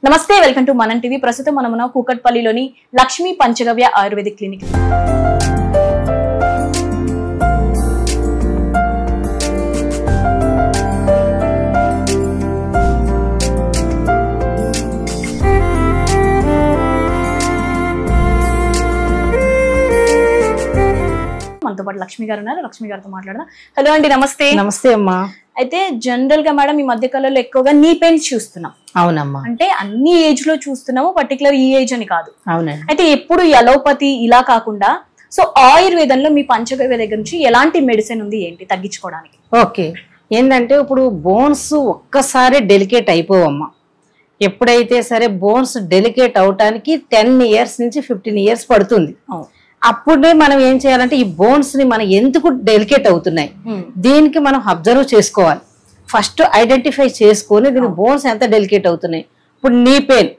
నమస్తే welcome to మనం TV. ప్రస్తుతం మనమున కూకట్పల్లిలోని లక్ష్మీ పంచగవ్య ఆయుర్వేదిక్ క్లినిక్. మనతో పాటు లక్ష్మి గారు ఉన్నారు. లక్ష్మి గారితో మాట్లాడదాం. హలో అండి, నమస్తే. నమస్తే అమ్మా. అయితే జనరల్ గా మేడం ఈ మధ్య కాలంలో ఎక్కువగా నీ పెయిన్స్ చూస్తున్నాం. అవునమ్మా. అంటే అన్ని ఏజ్ లో చూస్తున్నాము, పర్టికులర్ ఈ ఏజ్ అని కాదు. అవునండి. అయితే ఎప్పుడు అలోపతి ఇలా కాకుండా సో ఆయుర్వేదంలో మీ పంచగవ్య దగ్గర నుంచి ఎలాంటి మెడిసిన్ ఉంది ఏంటి తగ్గించుకోవడానికి? ఓకే, ఏంటంటే ఇప్పుడు బోన్స్ ఒక్కసారి డెలికేట్ అయిపోవమ్మా. ఎప్పుడైతే సరే బోన్స్ డెలికేట్ అవటానికి 10 years నుంచి 15 years పడుతుంది. అప్పుడే మనం ఏం చేయాలంటే ఈ బోన్స్ ని మనం ఎందుకు డెలికేట్ అవుతున్నాయి దీనికి మనం అబ్జర్వ్ చేసుకోవాలి. ఫస్ట్ ఐడెంటిఫై చేసుకొని దీని బోన్స్ ఎంత డెలికేట్ అవుతున్నాయి. ఇప్పుడు నీ పెయిన్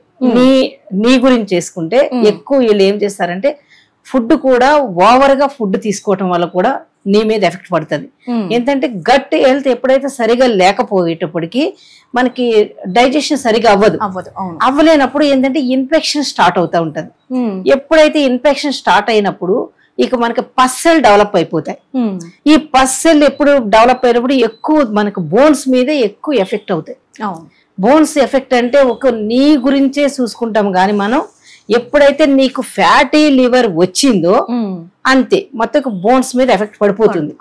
నీ గురించి చేసుకుంటే ఎక్కువ వీళ్ళు ఏం చేస్తారంటే ఫుడ్ కూడా ఓవర్ గా ఫుడ్ తీసుకోవటం వల్ల కూడా నీ మీద ఎఫెక్ట్ పడుతుంది. ఏంటంటే గట్ హెల్త్ ఎప్పుడైతే సరిగా లేకపోయేటప్పటికి మనకి డైజెషన్ సరిగా అవ్వలేనప్పుడు ఏంటంటే ఇన్ఫెక్షన్ స్టార్ట్ అవుతా ఉంటది. ఎప్పుడైతే ఇన్ఫెక్షన్ స్టార్ట్ అయినప్పుడు ఇక మనకి పస్సెల్ డెవలప్ అయిపోతాయి. ఈ పస్సెల్ ఎప్పుడు డెవలప్ అయినప్పుడు ఎక్కువ మనకు బోన్స్ మీద ఎక్కువ ఎఫెక్ట్ అవుతాయి. బోన్స్ ఎఫెక్ట్ అంటే ఒక నీ గురించే చూసుకుంటాం గాని మనం ఎప్పుడైతే నీకు ఫ్యాటీ లివర్ వచ్చిందో అంతే మొత్తం బోన్స్ మీద ఎఫెక్ట్ పడిపోతుంది.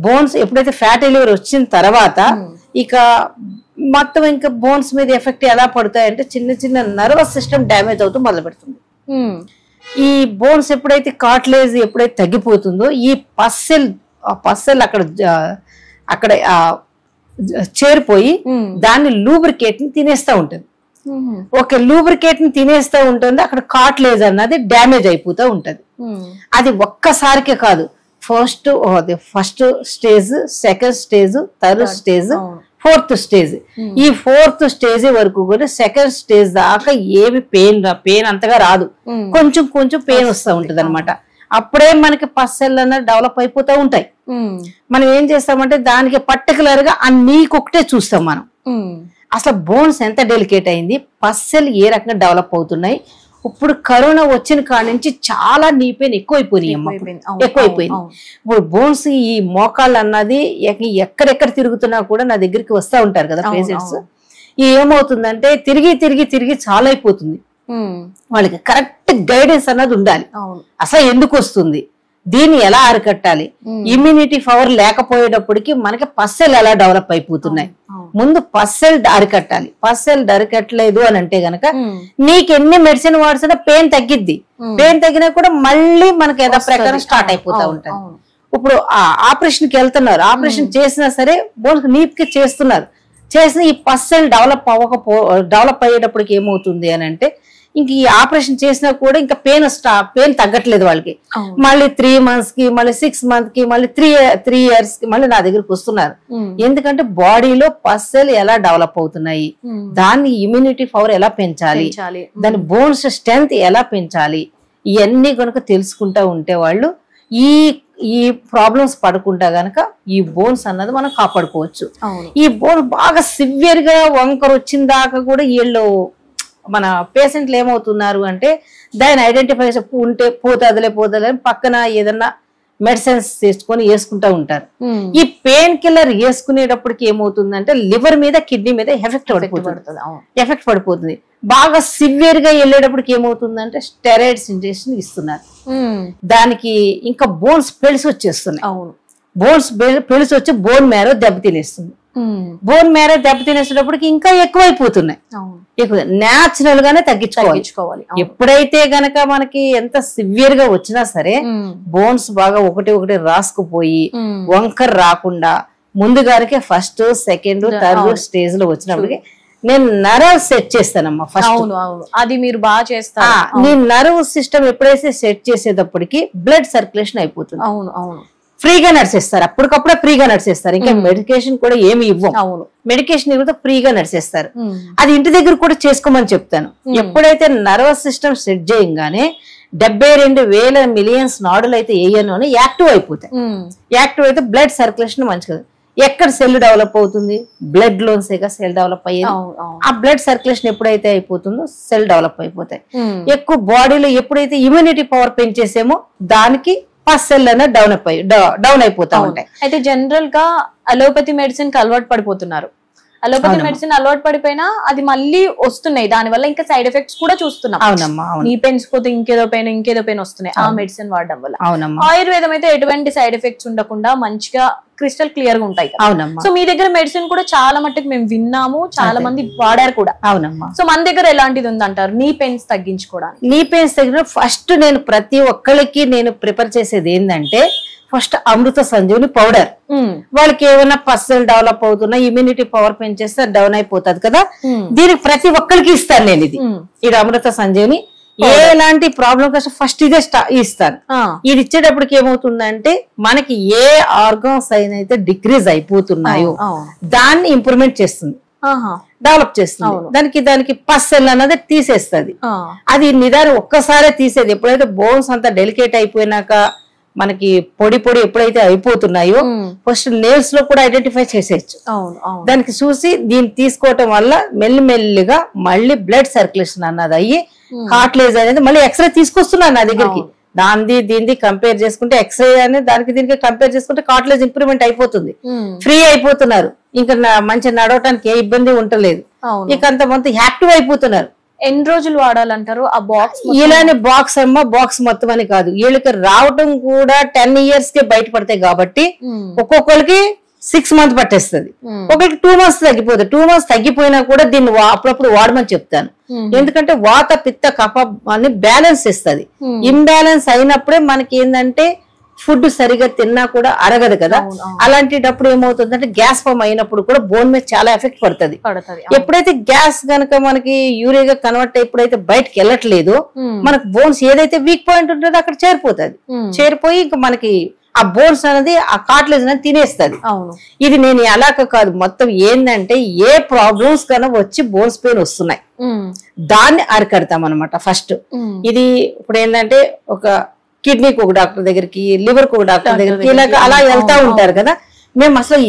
బోన్స్ ఎప్పుడైతే ఫ్యాటీ లివర్ వచ్చిన తర్వాత ఇక మొత్తం ఇంకా బోన్స్ మీద ఎఫెక్ట్ ఎలా పడతాయంటే చిన్న చిన్న నర్వస్ సిస్టమ్ డ్యామేజ్ అవుతూ మొదలు పెడుతుంది. ఈ బోన్స్ ఎప్పుడైతే కార్టిలేజ్ ఎప్పుడైతే తగ్గిపోతుందో ఈ పస్సెల్ అక్కడ చేరిపోయి దాన్ని లూబ్రికేట్ ని తినేస్తా ఉంటుంది. ఓకే, లూబ్రికేట్ ని తినేస్తా ఉంటుంది. అక్కడ కార్టిలేజ్ అన్నది డ్యామేజ్ అయిపోతూ ఉంటది. అది ఒక్కసారికే కాదు, first stage, second stage, third stage, fourth stage. ఈ ఫోర్త్ స్టేజ్ వరకు కూడా సెకండ్ స్టేజ్ దాకా ఏమి పెయిన్ అంతగా రాదు, కొంచెం కొంచెం పెయిన్ వస్తూ ఉంటది అనమాట. అప్పుడే మనకి పస్సెల్ అన్నది డెవలప్ అయిపోతూ ఉంటాయి. మనం ఏం చేస్తామంటే దానికి పర్టికులర్ గా నీకొకటే చూస్తాం మనం. అసలు బోన్స్ ఎంత డెలికేట్ అయింది, పస్సెల్ ఏ రకంగా డెవలప్ అవుతున్నాయి. ఇప్పుడు కరోనా వచ్చిన కాడ నుంచి చాలా నీ పెయిన్ ఎక్కువైపోయినాయి. ఇప్పుడు బోన్స్ ఈ మోకాళ్ళు అన్నది ఎక్కడెక్కడ తిరుగుతున్నా కూడా నా దగ్గరికి వస్తా ఉంటారు కదా పేషెంట్స్. ఏమవుతుందంటే తిరిగి తిరిగి తిరిగి చాలా అయిపోతుంది. వాళ్ళకి కరెక్ట్ గైడెన్స్ అన్నది ఉండాలి. అసలు ఎందుకు వస్తుంది, దీన్ని ఎలా అరికట్టాలి, ఇమ్యూనిటీ పవర్ లేకపోయేటప్పటికి మనకి పస్సెల్ ఎలా డెవలప్ అయిపోతున్నాయి. ముందు పస్సెల్ అరికట్టాలి. పస్సెల్ అరికట్టలేదు అని అంటే గనక నీకు ఎన్ని మెడిసిన్ వాడుతున్నా పెయిన్ తగ్గిద్ది. పెయిన్ తగ్గినా కూడా మళ్ళీ మనకి ఏదో ప్రకారం స్టార్ట్ అయిపోతా ఉంటది. ఇప్పుడు ఆపరేషన్ కి వెళ్తున్నారు, ఆపరేషన్ చేసినా సరే బోన్స్ నీప్కి చేస్తున్నారు, చేసిన ఈ పస్సెల్ డెవలప్ అయ్యేటప్పటికి ఏమవుతుంది అని అంటే ఇంక ఈ ఆపరేషన్ చేసినా కూడా ఇంకా పెయిన్ తగ్గట్లేదు వాళ్ళకి. మళ్ళీ 3 months కి, మళ్ళీ 6 months కి, మళ్ళీ 3 years కి మళ్ళీ నా దగ్గరికి వస్తున్నారు. ఎందుకంటే బాడీలో పస్సెల్ ఎలా డెవలప్ అవుతున్నాయి, దాన్ని ఇమ్యూనిటీ పవర్ ఎలా పెంచాలి, దాని బోన్స్ స్ట్రెంగ్త్ ఎలా పెంచాలి, ఇవన్నీ కనుక తెలుసుకుంటా ఉంటే వాళ్ళు ఈ ప్రాబ్లమ్స్ పడకుండా గనక ఈ బోన్స్ అన్నది మనం కాపాడుకోవచ్చు. ఈ బోన్ బాగా సివియర్ గా వంకర వచ్చిన దాకా కూడా వీళ్ళు మన పేషెంట్లు ఏమవుతున్నారు అంటే దాన్ని ఐడెంటిఫై ఉంటే పోతుందిలే పక్కన ఏదన్నా మెడిసిన్స్ తీసుకొని వేసుకుంటా ఉంటారు. ఈ పెయిన్ కిల్లర్ వేసుకునేటప్పటికి ఏమవుతుందంటే లివర్ మీద, కిడ్నీ మీద ఎఫెక్ట్ పడిపోతుంది. బాగా సివియర్ గా వెళ్ళేటప్పటికి ఏమవుతుందంటే స్టెరాయిడ్స్ ఇంజెక్షన్ ఇస్తున్నారు. దానికి ఇంకా బోన్స్ పెళ్సి వచ్చేస్తున్నాయి. బోన్స్ పెళ్సి వచ్చి బోన్ మ్యారో దెబ్బతినేస్తుంది. బోన్ మ్యారో దెబ్బతినేసేటప్పటికి ఇంకా ఎక్కువైపోతున్నాయి. న్యాచురల్ గానే తగ్గించుకోవాలి. ఎప్పుడైతే గనక మనకి ఎంత సివియర్ గా వచ్చినా సరే బోన్స్ బాగా ఒకటి రాసుకుపోయి వంకర్ రాకుండా ముందుగానే ఫస్ట్, సెకండ్, థర్డ్ స్టేజ్ లో వచ్చినప్పటికి నేను నర్వ్ సెట్ చేస్తానమ్మా. ఫస్ట్ అది మీరు బాగా చేస్తారు. నేను నర్వ్ సిస్టమ్ ఎప్పుడైతే సెట్ చేసేటప్పటికి బ్లడ్ సర్క్యులేషన్ అయిపోతుంది. ఫ్రీగా నడిచేస్తారు, అప్పటికప్పుడే ఫ్రీగా నడిచేస్తారు. ఇంకా మెడికేషన్ కూడా ఏమి ఇవ్వం. మెడికేషన్ ఇవ్వతో ఫ్రీగా నడిచేస్తారు. అది ఇంటి దగ్గర కూడా చేసుకోమని చెప్తాను. ఎప్పుడైతే నర్వస్ సిస్టమ్ సెట్ చేయగానే 72,000 మిలియన్స్ నాడులు అయితే వేయను అని యాక్టివ్ అయిపోతాయి. యాక్టివ్ అయితే బ్లడ్ సర్క్యులేషన్ మంచిగా ఎక్కడ సెల్ డెవలప్ అవుతుంది? బ్లడ్ లోన్సేగా సెల్ డెవలప్ అయ్యేది. ఆ బ్లడ్ సర్క్యులేషన్ ఎప్పుడైతే అయిపోతుందో సెల్ డెవలప్ అయిపోతాయి. ఎక్కువ బాడీలో ఎప్పుడైతే ఇమ్యూనిటీ పవర్ పెంచేసేమో దానికి ఆ సెల్ అనేది డౌన్ అయిపోతా ఉంటాయి. అయితే జనరల్ గా అలోపతి మెడిసిన్ కి అలవాటు పడిపోతున్నారు. అలోపతి మెడిసిన్ అలవాటు పడిపోయినా అది మళ్ళీ వస్తున్నాయి, దాని వల్ల ఇంకా సైడ్ ఎఫెక్ట్స్ కూడా చూస్తున్నాం. అవునమ్మా. నీ పెయిన్స్ పోతే ఇంకేదో పెయిన్ వస్తున్నాయి ఆ మెడిసిన్ వాడడం వల్ల. అవునమ్మా. ఆయుర్వేదం అయితే ఎటువంటి సైడ్ ఎఫెక్ట్స్ ఉండకుండా మంచిగా క్రిస్టల్ క్లియర్ గా ఉంటాయి. అవునమ్మా. సో మీ దగ్గర మెడిసిన్ కూడా చాలా మట్టుకు మేము విన్నాము, చాలా మంది వాడారు కూడా. అవునమ్మా. సో మన దగ్గర ఎలాంటిది ఉందంటారు నీ పెయిన్స్ తగ్గించుకోవడానికి? నీ పెయిన్స్ తగ్గిన ఫస్ట్ నేను ప్రతి ఒక్కరికి నేను ప్రిపేర్ చేసేది ఏంటంటే ఫస్ట్ అమృత సంజీవని పౌడర్. వాళ్ళకి ఏమైనా పర్సనల్ డెవలప్ అవుతున్నా ఇమ్యూనిటీ పవర్ పెంచేస్తే డౌన్ అయిపోతుంది కదా, దీనికి ప్రతి ఒక్కరికి ఇస్తాను నేను ఇది అమృత సంజీవని. ఎలాంటి ప్రాబ్లం కోసం ఫస్ట్ ఇదే ఇస్తాను. ఇది ఇచ్చేటప్పటికి ఏమవుతుందంటే మనకి ఏ ఆర్గాన్స్ అయితే డిక్రీజ్ అయిపోతున్నాయో దాన్ని ఇంప్రూవ్మెంట్ చేస్తుంది, డెవలప్ చేస్తుంది. దానికి పస్సెల్ అన్నది తీసేస్తుంది. అది నిదానం ఒక్కసారే తీసేది. ఎప్పుడైతే బోన్స్ అంతా డెలికేట్ అయిపోయినాక మనకి పొడి ఎప్పుడైతే అయిపోతున్నాయో ఫస్ట్ నేల్స్ లో కూడా ఐడెంటిఫై చేసేయచ్చు. దానికి చూసి దీన్ని తీసుకోవటం వల్ల మెల్లిమెల్లిగా మళ్ళీ బ్లడ్ సర్క్యులేషన్ అన్నది అయ్యి కార్ట్లేజ్ అనేది మళ్ళీ ఎక్స్రే తీసుకొస్తున్నాను నా దగ్గరికి. దీన్ని కంపేర్ చేసుకుంటే ఎక్స్రే అనేది దీనికి కంపేర్ చేసుకుంటే కార్ట్లేజ్ ఇంప్రూవ్మెంట్ అయిపోతుంది, ఫ్రీ అయిపోతున్నారు. ఇంకా మంచి నడవటానికి ఏ ఇబ్బంది ఉండలేదు, ఇక అంత మొత్తం యాక్టివ్ అయిపోతున్నారు. ఎన్ని రోజులు వాడాలంటారు ఆ బాక్స్? ఇలానే బాక్స్ మొత్తం అని కాదు, వీళ్ళకి రావటం కూడా 10 years కే బయటపడతాయి కాబట్టి ఒక్కొక్కరికి 6 months పట్టేస్తుంది, ఒకరికి 2 months తగ్గిపోతుంది. 2 months తగ్గిపోయినా కూడా దీన్ని అప్పుడప్పుడు వాడమని చెప్తాను. ఎందుకంటే వాత పిత్త కఫ అని బ్యాలెన్స్ ఇస్తుంది. ఇంబ్యాలెన్స్ అయినప్పుడే మనకి ఏంటంటే ఫుడ్ సరిగా తిన్నా కూడా అరగదు కదా. అలాంటిటప్పుడు ఏమవుతుందంటే గ్యాస్ ఫామ్ అయినప్పుడు కూడా బోన్ మీద చాలా ఎఫెక్ట్ పడుతుంది. ఎప్పుడైతే గ్యాస్ గనక మనకి యూరియాగా కన్వర్ట్ ఎప్పుడైతే బయటకు వెళ్ళట్లేదో మనకు బోన్స్ ఏదైతే వీక్ పాయింట్ ఉంటుందో అక్కడ చేరిపోతుంది. చేరిపోయి ఇంకా మనకి ఆ బోన్స్ అనేది ఆ కార్ట్లేజ్ అనేది తినేస్తుంది. ఇది నేను అలాగ కాదు, మొత్తం ఏంటంటే ఏ ప్రాబ్లమ్స్ కన్నా వచ్చి బోన్స్ పెయిన్ వస్తున్నాయి దాన్ని అరికడతాం అనమాట ఫస్ట్. ఇది ఇప్పుడు ఏంటంటే ఒక కిడ్నీకి ఒక డాక్టర్ దగ్గరికి, లివర్ కి ఒక డాక్టర్ దగ్గరికి ఇలాగ అలా వెళ్తా ఉంటారు కదా. మేము అసలు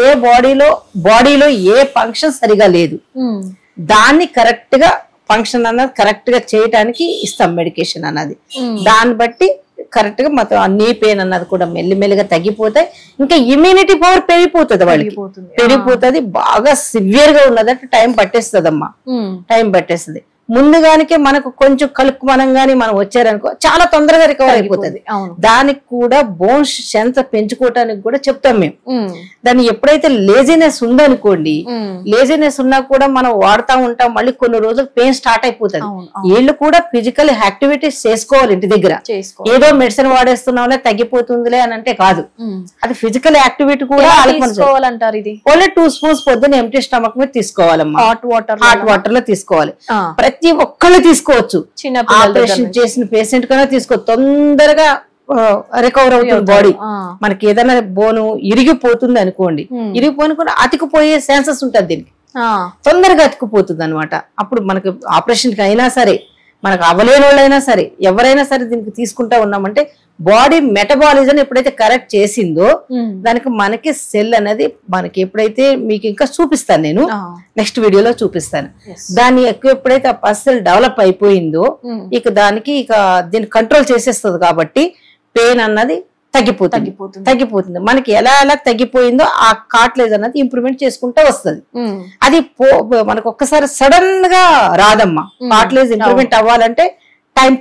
ఏ బాడీలో ఏ ఫంక్షన్ సరిగా లేదు దాన్ని కరెక్ట్ గా ఫంక్షన్ అన్నది కరెక్ట్ గా చేయడానికి ఇస్తాం మెడికేషన్ అన్నది. దాన్ని బట్టి కరెక్ట్ గా మొత్తం నీ పెయిన్ అన్నది కూడా మెల్లిమెల్లిగా తగ్గిపోతాయి. ఇంకా ఇమ్యూనిటీ పవర్ పెరిగిపోతుంది, వాళ్ళకి పెరిగిపోతుంది. బాగా సివియర్ గా ఉన్నదంటే టైం పట్టేస్తుంది అమ్మా, టైం పట్టేస్తుంది. ముందుగానికే మనకు కొంచెం కలుపుమనంగానే మనం వచ్చారనుకో చాలా తొందరగా రికవర్ అయిపోతుంది. దానికి కూడా బోన్స్ స్ట్రెంత్ పెంచుకోవటానికి కూడా చెప్తాం మేము. దాన్ని ఎప్పుడైతే లేజినెస్ ఉందనుకోండి, లేజినెస్ ఉన్నా కూడా మనం వాడుతూ ఉంటాం, మళ్ళీ కొన్ని రోజులు పెయిన్ స్టార్ట్ అయిపోతుంది. వీళ్ళు కూడా ఫిజికల్ యాక్టివిటీస్ చేసుకోవాలి ఇంటి దగ్గర. ఏదో మెడిసిన్ వాడేస్తున్నాంలే తగ్గిపోతుందిలే అని అంటే కాదు, అది ఫిజికల్ యాక్టివిటీ కూడా తీసుకోవాలంటారు. ఇది ఓన్లీ 2 spoons పొద్దున్న ఎంప్టీ స్టమక్ మీద తీసుకోవాలమ్మా, హాట్ వాటర్ లో తీసుకోవాలి. ప్రతి ఒక్కళ్ళు తీసుకోవచ్చు, ఆపరేషన్ చేసిన పేషెంట్ కన్నా తీసుకోవచ్చు. తొందరగా రికవర్ అవుతుంది బాడీ. మనకి ఏదైనా బోను ఇరిగిపోతుంది అనుకోండి, ఇరిగిపోయిన కూడా అతికిపోయే ఛాన్సెస్ ఉంటుంది, దీనికి తొందరగా అతికిపోతుంది అనమాట. అప్పుడు మనకి ఆపరేషన్ కి అయినా సరే, మనకు అవలేని వాళ్ళైనా సరే, ఎవరైనా సరే దీనికి తీసుకుంటా ఉన్నామంటే బాడీ మెటబాలిజం ఎప్పుడైతే కరెక్ట్ చేసిందో దానికి మనకి సెల్ అనేది మనకి ఎప్పుడైతే మీకు ఇంకా చూపిస్తాను, నేను నెక్స్ట్ వీడియోలో చూపిస్తాను. దాన్ని ఎప్పుడైతే ఆ పర్సెల్ డెవలప్ అయిపోయిందో ఇక దానికి దీన్ని కంట్రోల్ చేసేస్తుంది కాబట్టి పెయిన్ అన్నది తగ్గిపోతుంది. మనకి ఎలా తగ్గిపోయిందో ఆ కార్ట్లేజ్ అన్నది ఇంప్రూవ్మెంట్ చేసుకుంటూ వస్తుంది. అది మనకు ఒక్కసారి సడన్ గా రాదమ్మా. కార్ట్లేజ్ ఇంప్రూవ్మెంట్ అవ్వాలంటే టైం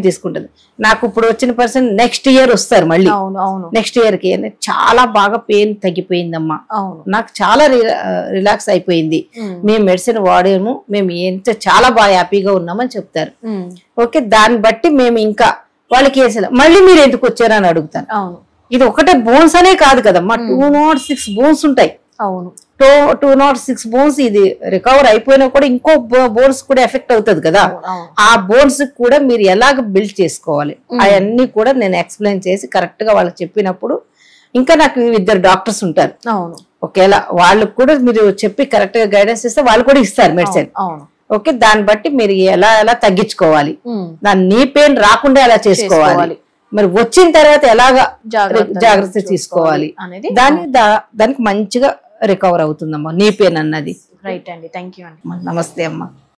తీసుకుంటది. నాకు ఇప్పుడు వచ్చిన పర్సన్ నెక్స్ట్ ఇయర్ వస్తారు మళ్ళీ. నెక్స్ట్ ఇయర్ కి చాలా బాగా పెయిన్ తగ్గిపోయిందమ్మా, నాకు చాలా రిలాక్స్ అయిపోయింది, మేము మెడిసిన్ వాడాము, మేము చాలా బాగా హ్యాపీగా ఉన్నామని చెప్తారు. ఓకే, దాన్ని బట్టి మేము ఇంకా వాళ్ళకి వేసేలా మళ్ళీ మీరు ఎందుకు వచ్చారా అని అడుగుతాను. ఇది ఒకటే బోన్స్ అనే కాదు కదమ్మా, 206 బోన్స్ ఉంటాయి. 206 బోన్స్ ఇది రికవర్ అయిపోయినా కూడా ఇంకో బోన్స్ కూడా ఎఫెక్ట్ అవుతుంది కదా. ఆ బోన్స్ కూడా మీరు ఎలాగ బిల్డ్ చేసుకోవాలి అవన్నీ కూడా నేను ఎక్స్ప్లెయిన్ చేసి కరెక్ట్ గా వాళ్ళకి చెప్పినప్పుడు, ఇంకా నాకు 2 డాక్టర్స్ ఉంటారు, ఒకేలా వాళ్ళకి కూడా మీరు చెప్పి కరెక్ట్ గా గైడెన్స్ ఇస్తే వాళ్ళు కూడా ఇస్తారు మెడిసిన్. ఓకే, దాన్ని బట్టి మీరు ఎలా తగ్గించుకోవాలి, దాని నీ పెయిన్ రాకుండా ఎలా చేసుకోవాలి, మరి వచ్చిన తర్వాత ఎలాగా జాగ్రత్త తీసుకోవాలి తీసుకోవాలి అనేది దానికి మంచిగా రికవర్ అవుతుందమ్మా నీ పెయిన్ అన్నది. రైట్ అండి, థ్యాంక్ యూ అండి. నమస్తే అమ్మా.